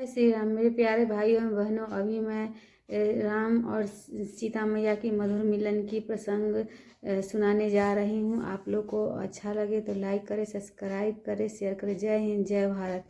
जय श्री राम। मेरे प्यारे भाइयों एवं बहनों, अभी मैं राम और सीता मैया की मधुर मिलन की प्रसंग सुनाने जा रही हूँ। आप लोग को अच्छा लगे तो लाइक करें, सब्सक्राइब करें, शेयर करें। जय हिंद, जय भारत।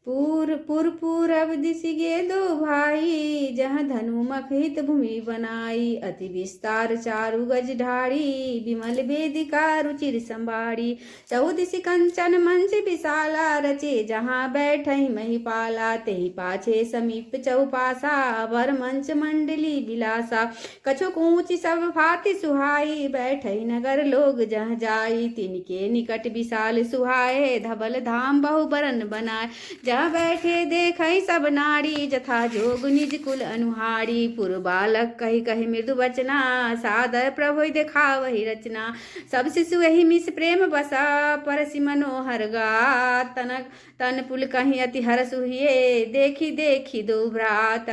पूरब दिश गे दो भाई, जहाँ धनु मखित भूमि बनाई। अति विस्तार चारु गज ढाड़ी, विमल वेदिका रुचिर संबाड़ी। चौदिसी कंचन मंच विशाला, रचे जहाँ बैठई महिपाला। तेहि पाछे समीप चौपासा, वर मंच मंडली बिलासा। कछुक ऊँची सब भांति सुहाई, बैठई नगर लोग जहाँ जाई। तिनके निकट विशाल सुहाए, धवल धाम बहु बरन बनाए। जहाँ बैठे देखई सब नारी, जथा जोग निज कुल अनुहारी। पुर बालक कही कही मृदु वचना, सादर प्रभु देखावहि रचना। सब शिशु एहि मिस प्रेम बसा, परसि मनोहर गात। तन पुल कहीं अति हरष हुए, देखी देखी दो भ्रात।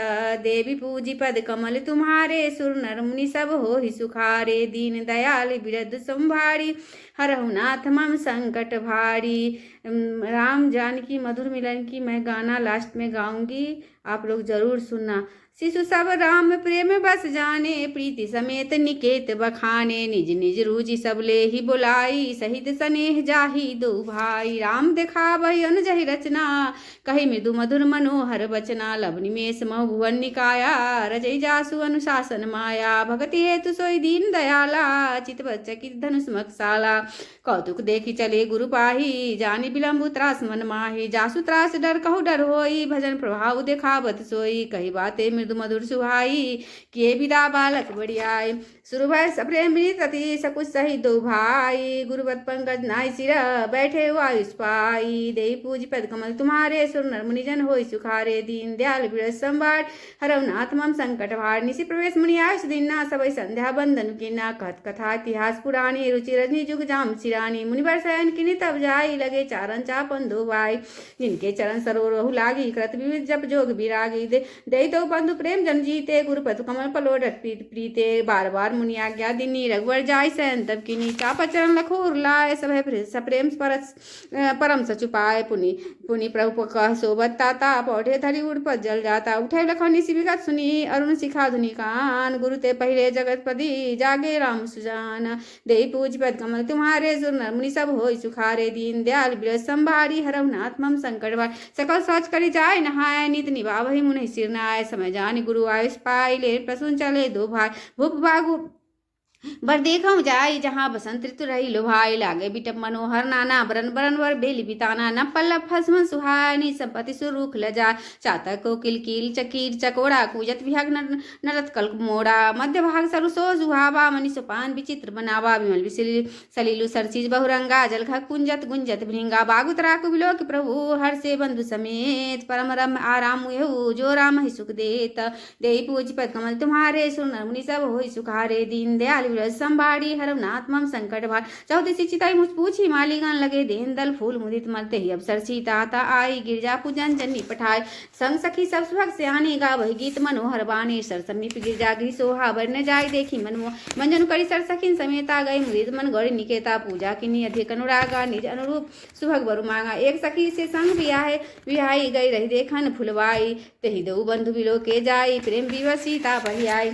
देवी पूजी पद कमल तुम्हारे, सुर नर मुनि सब होहि सुखारे। दीन दयाल बिरद संभारी, हरहु नाथ मम संकट भारी। राम जानकी मधुर मिलन की मैं गाना लास्ट में गाऊंगी, आप लोग जरूर सुनना। शिशु सब राम प्रेम बस जाने, प्रीति समेत निकेत बखाने। निज निज रुचि सब ले ही बुलाई, सहित स्नेह जाही दो भाई। राम देखावहि अनुजहि रचना, कही मृदु मधुर मनोहर बचना। लव निमेष मह भुवन निकाया, रचई जासु अनुशासन माया। भगति हेतु सोई दीन दयाला, चितवत चकित धनुष मकसाला। कौतुक देखी चले गुरु पाही, जानी बिलम्बु त्रास मन माही। जासु त्रास डर कहु डर होई, भजन प्रभाव देखावत सोई। कही बाते मृदु मधुर सुहाई, किए विदा बालक बढ़ियाई। सुर भय सप्रेम अति सकुच सही दो भाई। गुरुवत पंकज नाई सिर, बैठे आयुष पाई। देई पूज पद कमल तुम्हारे, सुर नर मुनिजन होई सुखारे। दीन दयाल बिरज संभार, हरव नाथ मम संकट भार। निशि प्रवेश मुनि आयुष दीना, सबई संध्या बंदन कीना। कहत कथा इतिहास पुरानी, रुचि रजनी जुग जाम सिरानी। मुनिवर शयन किनि तब जाई, लगे चारण चापन दो भाई। जिनके चरण सरोवर बहु लागी, कृत विविध जप जोग विरागी। दे तो बंधु प्रेम जन जीते, गुरुपद कमल पलोडत प्रीते। बार बार मुनि आज्ञा दिनी, रघुवर जाय शयन तब कीनी। चाप चरण लखोर लाए, सब सप्रेम परम सचु पाए। पुनि प्रभु कह सोबत ताता, पौधे धरि उड़पत जल जाता। उठे लखन निशि विगत सुनी, अरुण शिखा धुनि कान। गुरु ते पहिले जगतपति, जागे राम सुजान। देई पूज पद कमल तुम्हारे, सुर नर मुनि सब होई सुखारे। दीन दयाल बिरज संभारी, हरहु नाथ मम संकट भार। सकल सोच करि जाय नहाय, नित निभावहि मुनि सिर नाय। समय जानि गुरु आयुष पाई, ले प्रसून चले दो भाई। भूप बागु बर देखऊँ जाई, जहाँ बसंत ऋतु रही लोभाई। लागे बिटप मनोहर नाना, बरन बरन वर बेली बिताना। न पल्लव फसमन सुहानी, संपत्ति सुरुख लजा। चातक को किलकिल चकीर चकोड़ा, कूजत विहग नरत कल्क मोड़ा। मध्य भाग सरु सो सुहावा, मनि सोपान विचित्र बनावा। विमल विसिल सलीलु सरसीज बहुरंगा, जलघ कुंजत गुंजत भृंगा। बागुतरा कुबिलोक प्रभु, हर से बंधु समेत। परम रम आराम येहु, जो राम ही सुख देत। देई पूज पद कमल तुम्हारे, सुर नर मुनि सब होई सुखारे। दीन दयाल बिरज संभारी, हरव नाथ मम संकट भार। चौदसी चिताई मुझ पूछी, मालीगण लगे देन दल फूल मुदित मलते ही। अवसर सीता ता आई, गिरजा पूजन जन्नी पठाई। संग सखी सब सुभग स्यानी, गावहि गीत मनोहर बानी। सर समीप गिरजा गृह सोहा, बर न जाय देखी मनमोह। मंजन करी सर सखिन समेता, गई मुदित मन गौरी निकेता। पूजा किन्नी अधिक अनुरागा, निज अनुरूप सुभग बरु मांगा। एक सखी से संग बिहाई, गई रही देखन फुलवाई। तेहि दो बंधु बिलो के जाई, प्रेम विवश सीता बहियाई।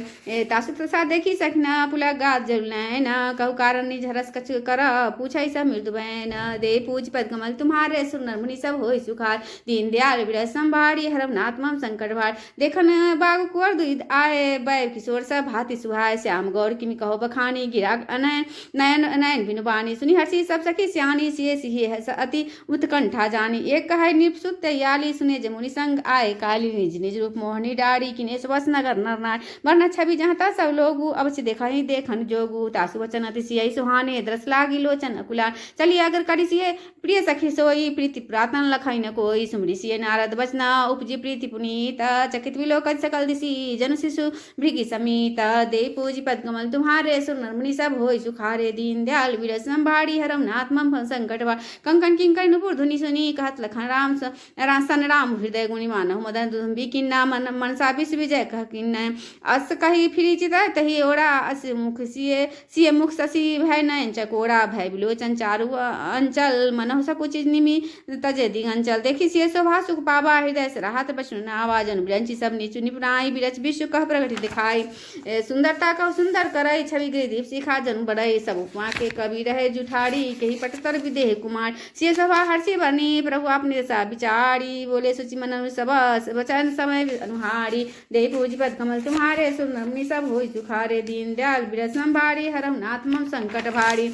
तासु प्रसाद देखी सखना, पुलक गात जल नैन। कहु कारण निज हरस कछ कर, पूछई सब मृदु बैन। दे पूज पद कमल तुम्हारे, सुर नर मुनि सब होई सुखार। दीन दयाल बिरज संभारी, हरव नाथ मम संकट भार। देखन बाग कुंवर दुहित आए, बैर किशोर सब भांति सुहाए। श्याम गौर किमि कहो बखानी, गिरा नयन बिनु बानी। सुनि हर्षि सब सखी स्यानी, सिए सिहि अति उत्कंठा जानी। एक कहे निपसुत तैयाली, सुने जमुनि संग आए काली। निज निज रूप मोहनी डारी, किने सुबस नगर नर नार। वर्ण छवि जहाँ ता सब लोगु, अवश्य देखहि देखन जोगु। तासु वचन अति सियहि सुहाने, दरस लागी लोचन अकुलान। चलिए अगर करि सिए प्रिय सखी सोई, प्रीति प्रातन लखई न कोई। सुमरि सिए नारद बचना, उपजी प्रीति पुनीत। चकित विलोकन सकल दिशि, जनु शिशु भृगि समीत। दे पूज पद कमल तुम्हारे, सुर नर मुनि सब होई सुखारे। दीन दयाल बिरज संभारी, हरव नाथ मम संकट भार। कंकन किंकर नुपुर धुनि सुनी, कहत लखन राम हृदय गुणि। मानहु मदन दुंदुभि किन्ना, मनसा विष विजय कह किन्ना। अस कही फिरी चित तहि ओरा, अस मुख सिए सिए मुख शशि भय नयन चकोरा भय विलोचन चारु अंचल मनहु सकुचित निमि तजे दिगंचल देखी सिए शोभा सुख पावा हृदय से राहत बचन आवाजन बिरंची सब नीचु निपुणाई बिरच विश्व कह प्रगति दिखाई सुंदरता कह सुंदर करई छवि गृह दीप शिखा जन बढ़ई सब उपमा के कवि रहे जुठाड़ी कही पटतर विदेह कुमार सिए शोभा हर्षि बनी प्रभु अपने सा विचारी बोले सुचि मन सब वचन समय अनुहारी देहि पूज पद कमल तुम्हारे सुनमनि सब होई सुखारे दीन दयाल बिरसम भारी हरम नाथ मम संकट भारी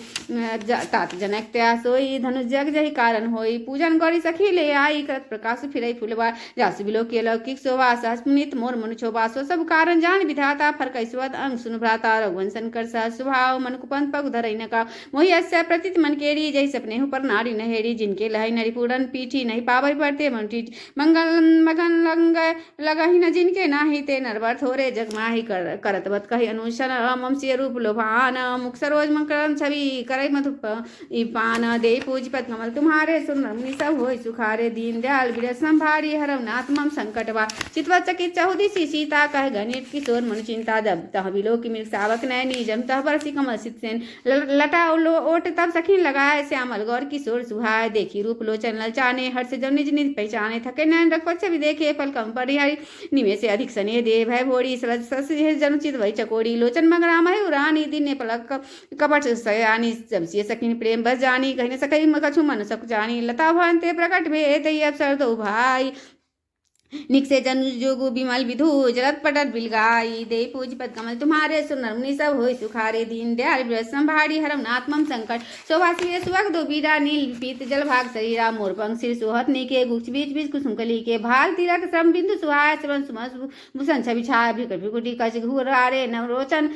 तात जनक त्या सोई धनुष जग जहि कारण होई पूजन गौरी सखी ले आई करत प्रकाश फिरई फुलवा जासु बिलो के लौकिक शोभा सहस पुनीत मोर मनु शोभा सो सब कारण जान विधाता फरकई सुवद अंग सुन भ्राता रघुवंशन कर सहस स्वभाव मन कुपंत पग धरई न का मोहि अस्य प्रतीत मन केरी जय सपने पर नारी नहेरी जिनके लहई नरि पूरन पीठी नहीं पावई पड़ते मन टीठ मंगल मगन लंग लगहि न जिनके नाही ते नरवर थोरे जग माही करत बत कहि अनुशन मम सिय रूप लोभान मुख सरोज मकरन छवि करई मधुप पान दे पूज पद कमल तुम्हारे सुनमनि सब होई सुखारे दीन दयाल बिरसम भारी हरम नाथ मम संकटवा चितवत चकित चहुदिसी सीता कह गणित किशोर मनु चिंता जब तह बिलो की मिल सावक नैनी जम तह बरसी कमल सित सेन लटा ओट तब सखीन लगाए श्यामल गौर किशोर सुहाय देखी रूप लोचन ललचाने हर से जब निज निज पहचाने थके नैन रखपत छवि देखे पल कम परिहरी निमे से अधिक सने दे भय भोड़ी सरस जनुचित वही चकोड़ी लोचन मगराम है उरानी दिन ने पलक कपट सयानी जब सिय सखीन प्रेम बस जानी कहीं न सकई कछु मन सक जानी लता भवंते प्रकट भेद अवसर दो भाई निकसे जनु जोगु बिमल विधु जलत पटत बिलगाई दे पूज पद कमल तुम्हारे सुनरमुनि सब होई सुखारे दीन दयाल बिरसम भारी हरम नाथ मम संकट शोभा सिए सुवग दो बीरा नील पीत जल भाग शरीरा मोर पंख सिर सुहत नीके गुच बीच बीच कुसुम कली के भाल तिलक श्रम बिंदु सुहाय श्रवण सुमस भूषण छवि छाया भिकट भिकुटी कच घुरारे नव रोचन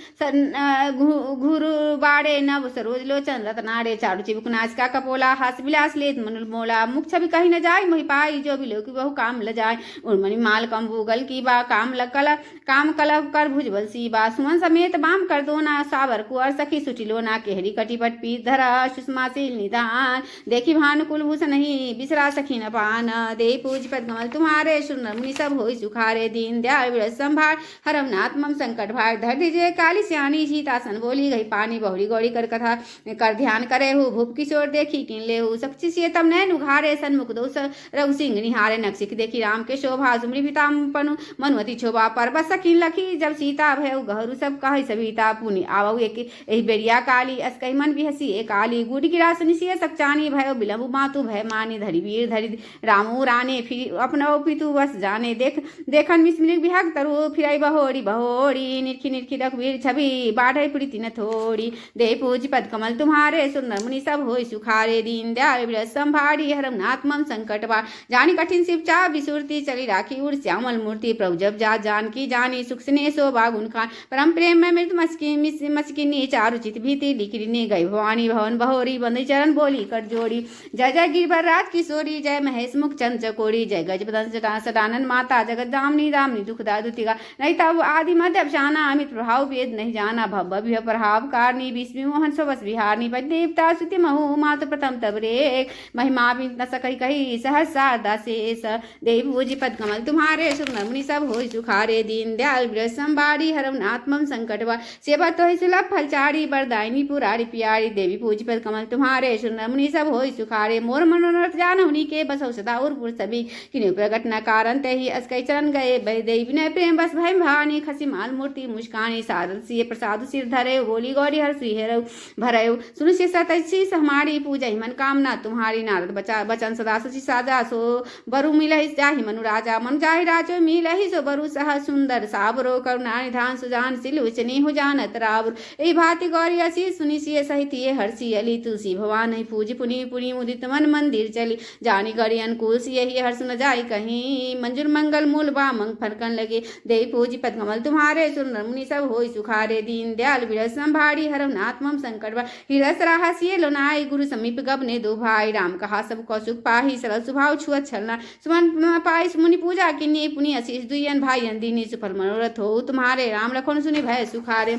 घुरु बाड़े नव सरोज लोचन रतनारे चारु चिबुक नासिका कपोला हास विलास लेत मनुल मोला मुख छवि कहीं न जाय मोहि पाई जो बिलो की बहु काम ल जाय उर्मणि माल कंबूगल की बा काम कलव कर भुजबल सी बा सुमन समेत बाम कर दोना सावर कुअर सखी सुटिलोना केहरी कटिपट पीत धरा सुषमाशील निदान देखी भानुकुल भूषण नहीं बिसरा सखी न पान दे पूज पद कमल तुम्हारे सुनरमुनि सब होई सुखारे दीन दयाल बिरसम भार हरम नाथ मम संकट भार धर दीजिए काली सियानी सीतासन बोली गई पानी बहुरी गौरी कर कथा कर ध्यान करे हु भूप किशोर देखी किन ले हु सक्षी से तब नैन उघारे सन्मुख दोष रघु सिंह निहारे नक्षिक देखी राम के शोभा सुमरी पिताम पनु मनुमति शोभा पर्वत सखी लखी जब सीता भय गहरू सब कहि सविता पुनि आवऊ एक एहि बेरिया काली अस कहि मन बिहसी ए काली गुड गिरा सुनिसिय सकचानी भय बिलंबु मातु भय मानी धरि वीर धरि रामू राने फिर अपनो पितु बस जाने देखन मिसमिल बिहक तरु फिरई बहोड़ी निरखी निरखी रघुवीर छवि बाढ़ई प्रीति न थोड़ी दे पूज पद कमल तुम्हारे सुनरमुनि सब होई सुखारे दीन दयाल बिरसम भारी हरम नाथ मम संकट भार जानी कठिन शिव चा विसुरती चली राखी उड़ श्यामल मूर्ति प्रभु जब जानकी जानी सुख स्नेह शोभा गुण खान परम प्रेम में मृत मस्किनी चारु चित भीति लिखिने गई भवानी भवन बहोरी बंदी चरण बोली कर जोड़ी जय जय गिरभर राज किशोरी जय महेश मुख चंद चकोरी जय गज सटानन माता जगत दामनी दामनी दुखदा दुतिका नहीं तब आदि मध्य अफसाना अमित प्रभाव वेद नहीं जाना भव्य प्रभाव कारणी विष्णु मोहन सोबस विहारनी देवता सुति महु मातु प्रथम तब रे महिमा न सकई कही सहस शारदा शेष देव भोजी पद कमल तुम्हारे सुनरमुनि सब होई सुखारे दीन दयाल बिरसम भारी हरम नाथ मम संकटवा सेवा तो सुलभ फलचारी बरदायनी पुरारी पियारी देवी पूज पद कमल तुम्हारे सुनरमुनि सब होई सुखारे मोर मनोरथ जानहुनी के बसौ सदा उर्पुर सभी किन्हीं प्रगट न कारण ते ही अस्कई चरण गए बह देवी विनय प्रेम बस भय भानी खसी माल मूर्ति मुस्कानी सारद सिय प्रसाद सिर धरे बोली गौरी हर सुहेरव भरव सुन से सतसी हमारी पूजा मन कामना तुम्हारी नारद बचा बचन सदा सुचि साजा सो बरु मिलहि जाहि मनु राजा मन जाहि राजो मिलहि सो बरु सह सुंदर साबरो करुणा निधान सुजान सिलुचनी हो जानत रावर ए भाति गौरी असी सुनि सिय सहित ये हर्षि अली तुलसी भवान ही पूज पुनि पुनि मुदित मन मंदिर चली जानी गौरी अनुकूल सिय ही हर्ष न जाय कहीं मंजुर मंगल मूल बामंग फरकन लगे देवी पूज पद कमल तुम्हारे सुनरमुनि सब होई सुखारे दीन दयाल बिरसम भारी हरम नाथ मम संकट हिरस राहसिय लोनाई गुरु समीप गबने दो भाई राम कहा सब कौशुक पाही सरल स्वभाव छुअत छलना सुमन पाई मुनि पूजा किन्नी पुनि आशीष दुयन भाईयन दीनी सुफल मनोरथ हो तुम्हारे। राम लखन सुनि भय सुखारे।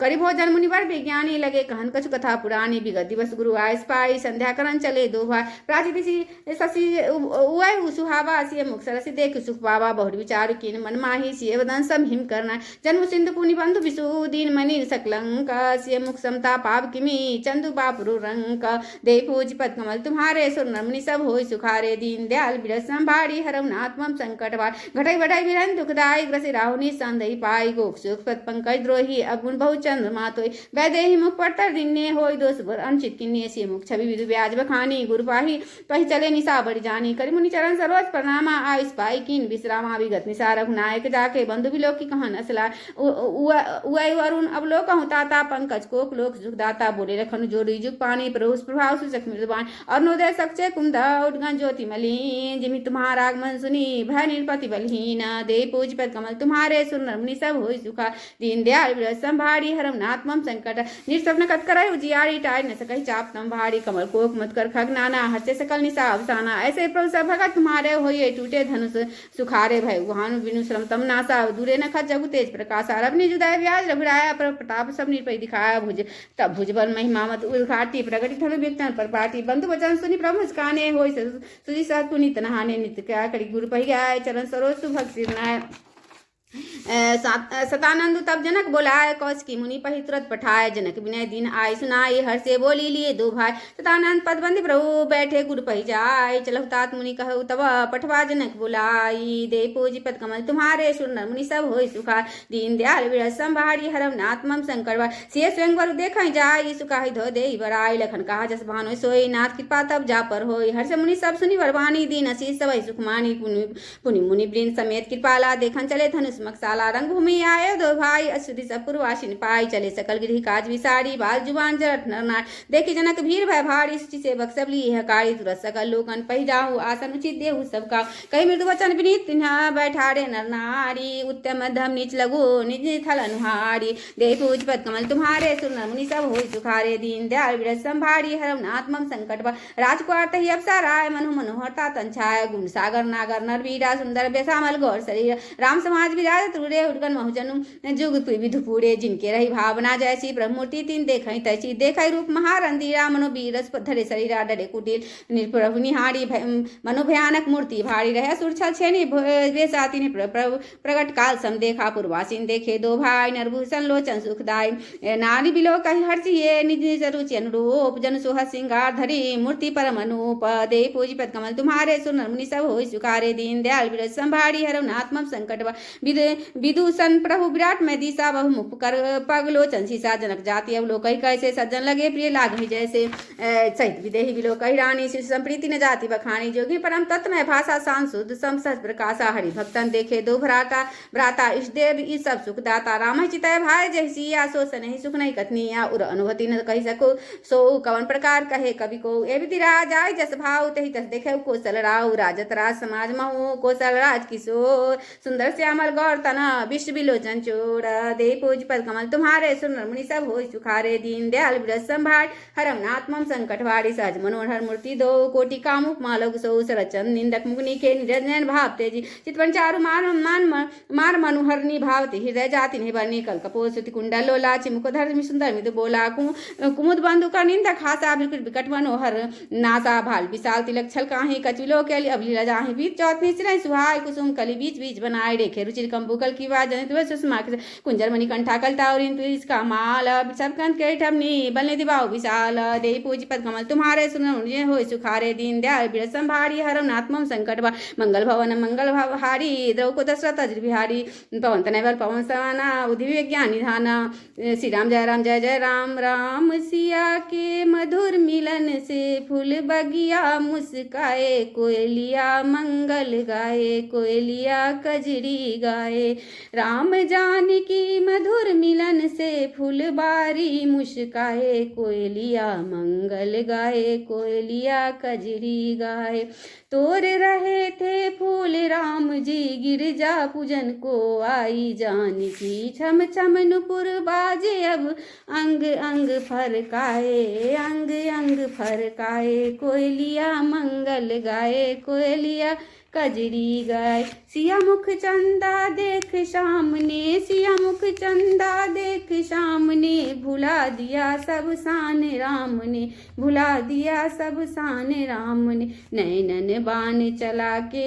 करि भोजन मुनि बर विज्ञानी लगे कहन कछु कथा पुरानी। विगत दिवस गुरु आय पाई संध्या करन चले दो भाई। प्राची शशि उय सुहावा सिय मुख सरसि देख सुख पावा। बहुत विचार किन मन माही सिय वदन सम हिम करना। जन्म सिंधु पुनि बंधु विसु दीन मणि सकलंक। सिय मुख समता पाप किमि चंदु बापुरु रंक। दे पूज पद कमल तुम्हारे सुर नर सब होय सुखारे। दीन दयाल बिरस संभारी हरम नाथ मम संकट वार। घटाई बढ़ाई बिरन दुखदाई ग्रसि राहुनि संदई पाई। गोख सुख पद पंकज द्रोही अवगुण बहु चंद्र मातोय। वैदेही मुख पर दिन्ने होय दोष बर अनुचित किन्ने। सिय मुख छवि विदु ब्याज बखानी। गुरु पाही पही चले निशा बड़ी जानी। करि मुनि चरण सरोज प्रणामा। आयुष पाई कीन विश्रामा। विगत निसार रघुनायक जाके बंधु बिलोक की कहन असला। उय वरुण अवलोकहु ताता। पंकज कोक लोक सुखदाता। बोले रखनु जोड़ी जुग पानी। प्रभाव सुचक मृदुबान। अरुणोदय सक्चे कुंदा उद्गन ज्योति मलिन। जिमि तुम्हारा आगमन सुनी भय निरपति बलहीन। दे पूज पद कमल तुम्हारे सुर नर मुनि सब होय सुखा। दीन दयाल बिरस संभारी हरम नाथ मम संकट। निस्वप्न कत करय उजियारी। टाय न सकहि चाप तम भारी। कमल कोक मत कर खगनाना। हर्षे सकल निशा अवसाना। ऐसे प्रभु सब भगत तुम्हारे होइए। टूटे धनुष सुखारे भय भानु बिनु श्रम तम नासा। दूरे न खत जगु तेज प्रकाशा। रवनि जुदाय व्याज रघुराया। प्रताप सब निरपय दिखाया। भुज तब भुज बल महिमा मत उद्घाटी। प्रगति धनु विघ्न पर पाटी। बंधु वचन सुनि प्रभु मुस्काने। होय सुजी सहज पुनीत नहाने। नित्य क्या करी गुरु पहि आए। चरण सरोज सुभग सिरनाय। सतानंद तब जनक बोलाय। कौशिकी मुनि पहि तुरत पठाय। जनक विनय दिन आय सुनाई। हर्षे बोली लिए दो भाई। सतानंद पद बंदी प्रभु बैठे गुरु पहि जाय। चलहु तात मुनि कहु तब पठवा जनक बुलाई। दे पूजी पद कमल तुम्हारे सुर नर मुनि सब होय सुखाय। दीन दयाल बिरस संभारी हरम नाथ मम संकट वार। सिय स्वयं वर देखहि जाय। सुखाहि धो देहि बराई। लखन कहा जस भानो सोई। नाथ कृपा तब जा पर होय। हर्ष मुनि सब सुनि वरवानी। दीन आशीष सबहि सुख मानी। पुनि मुनि वृंद समेत कृपाला। देखन चले धनुष मकसाला। रंग भूमि आये दो भाई। अश्वति सब पूर्वासिन पाई। चले सकल गृह काज विसारी। बाल जुबान जरठ नर नार। देखि जनक भीर भय भारी। सुचि सेवक सब लीह कारी। तुरत सकल लोकन पहि जाहु आसन उचित देहु सबका। कहि मृदु वचन विनीत तिन्हा बैठारे नर नारी। उत्तम मध्यम नीच लघु निज थल अनुहारी। दे पूज पद कमल तुम्हारे सुर नर मुनि सब होय सुखारे। दीन दयाल बिरस संभारी हरम नाथ मम संकट वार। राजकुमार तहि अप्सराय। मनु मनोहरता तन छाय। गुण सागर नागर नरवीरा। सुंदर बेसामल गौर शरीर। राम समाज विराज तुरे उठगन महजनु जुग विधु पूरे। जिनके रही भावना जैसी प्रभु मूर्ति तीन देखई तैसी। देखई रूप महारंदीरा। मनो बीरस धरे शरीरा। डरे कुटिल निप्रभु निहारी। मनो भयानक मूर्ति भारी। रहे सुरछल छेनी बेसाती ने प्रभु प्रगट काल सम देखा। पूर्वासीन देखे दो भाई। नरभूषण लोचन सुखदाई। नारी बिलो कहि हर्षिये। निज निज रुचि अनुरूप। जन सोह सिंगार धरी मूर्ति परम अनूप। दे पूजी पद कमल तुम्हारे सुर नर मुनि सब होय सुखारे। दीन दयाल बिरस संभारी हरम नाथ मम संकट वार। विदूषण प्रभु विराट में दिशा बहु मुख कर पगलोचन सीसा। जनक जाति अवलोकहि कैसे। सज्जन लगे प्रिय लागहि जैसे। सहित विदेही विलोकहि रानी। शिशु संप्रीति न जाति बखानी। जोगी परम तत्वमय भाषा शांत शुद्ध सम सच प्रकाशा। हरि भक्तन देखे दो भ्राता इष्ट देव ई सब सुखदाता। राम चितय भाई जय सिया। सो सनहि सुख नहीं कथनिया। उर अनुभूति न कहि सको सो कवन प्रकार कहे कवि को। ए विधि राज आय जस भाव तहि तस देखे कौशल राव। राजत राज समाज महु कौशल राज किशोर। सुंदर श्यामल गौर तना विश्व विलोचन चोर। दे पूज पद कमल तुम्हारे सुर नर मुनि सब होय सुखारे। दीन दयाल बिरस संभार हरम नाथ मम संकट वारी। सहज मनोहर मूर्ति दो कोटि कामुक मालोक सो। सरचन निंदक मुनि के निरंजन भाव तेजी। चितवन चारु मार मनोहरनी भावती। हृदय जाति नहीं बरनी। कल कपोल सुति कुंडल लोला। चिमुक धर सुंदर मिदु बोला। कुमुद बंधु का निंदक हासा। विकट मनोहर नासा। भाल विशाल तिलक छल काहि। कचविलो के अबली जाहि। बीच चौथ निश्चय सुहाय। कुसुम कली बीच बीच बनाए। रेखे रुचिर कंबुकल की वाज जनित सुषमा कुंजर मणि कंठा कलता। और इसका माल सबकंत के ठमनी। बलने दिवाओ विशाल। दे पूजी पद कमल तुम्हारे सुन होय सुखारे। दीन दयाल बिरस संभारी हरम नाथ मम संकट वार। मंगल भवन मंगल हारी। द्रौको दशरथ अजर बिहारी। पवन तनय पवन सवाना। बुद्धि विज्ञान निधाना। श्री राम जय जय राम। राम सिया के मधुर मिलन से। फूल बगिया मुस्काए। कोयलिया मंगल गाए। कोयलिया कजरी गाए। राम जानकी मधुर मिलन से। फूलबारी मुस्काए। कोयलिया मंगल गाए। कोयलिया कजरी गाए। तोर रहे थे फूल राम जी। गिरजा पूजन को आई जानकी। छम छम नुपुर बाजे अब। अंग अंग फरकाए। अंग अंग फरकाए। कोयलिया मंगल गाए। कोयलिया कजरी गाए। सिया मुख चंदा देख सामने, सिया मुख चंदा देख सामने, भुला दिया सब शान राम ने, भुला दिया सब शान राम ने। नैनन बाण चला के,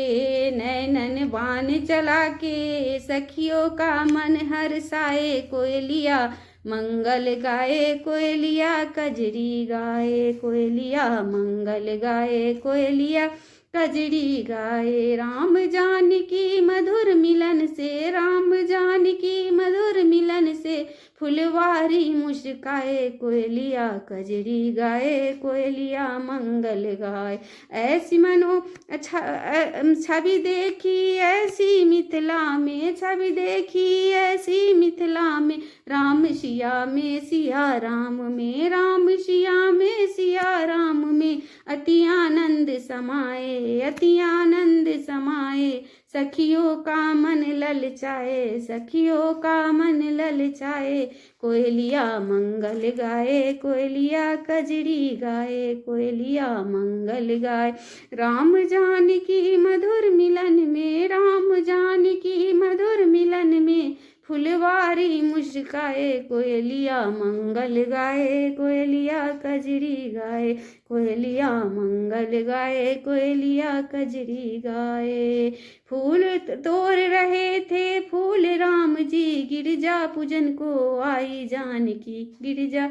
नैनन बाण चला के, सखियों का मन हर्षाए, कोयलिया मंगल गाए, कोयलिया कजरी गाए, कोयलिया मंगल गाए, कोयलिया कजरी गाए। राम जानकी मधुर मिलन से, राम जानकी मधुर मिलन से, फुलवारी मुस्काए, कोयलिया कजरी गाए, कोयलिया मंगल गाए। ऐसी मनो छवि देखी ऐसी मिथिला में, छवि देखी ऐसी मिथिला में, राम सिया में सिया राम में, राम सिया में सिया राम में, अति आनंद समाए, अति आनंद समाए, सखियों का मन ललचाए, सखियों का मन ललचाए, कोयलिया मंगल गाए, कोयलिया कजरी गाए, कोयलिया मंगल गाए। राम जानकी मधुर मिलन में, राम जानकी मधुर मिलन में, फुलवारी मुस्काए, कोयलिया मंगल गाए, कोयलिया कजरी गाए, कोयलिया मंगल गाए, कोयलिया कजरी गाए। फूल तोड़ रहे थे फूल राम जी, गिरजा पूजन को आई जानकी, गिरजा